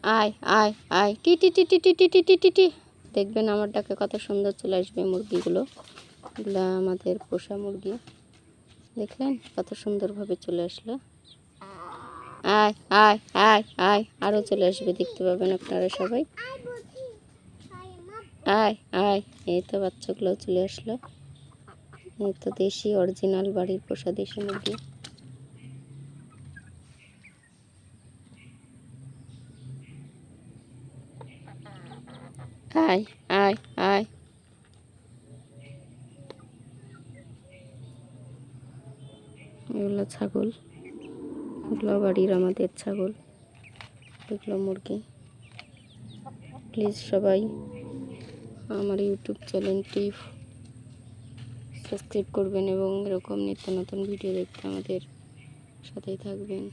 আয় আয় আয়, টি টি টি টি টি টি টি টি টি টি। দেখবেন আমার ডাকে কত সুন্দর চলে আসবে মুরগিগুলো। এগুলো আমাদের পোষা মুরগি। দেখলেন কত সুন্দরভাবে চলে আসলো। আয় আয় আয় আয়, আরও চলে আসবে, দেখতে পাবেন আপনারা সবাই। আয় আয়, এই তো বাচ্চাগুলো চলে আসলো। এই তো দেশি অরিজিনাল বাড়ির পোষা দেশি মুরগি। আয় আয় আয়, এগুলো ছাগল, এগুলো বাড়ির আমাদের ছাগল, এগুলো মুরগি। প্লিজ সবাই আমার ইউটিউব চ্যানেলটি সাবস্ক্রাইব করবেন এবং এরকম নিত্য নতুন ভিডিও দেখতে আমাদের সাথেই থাকবেন।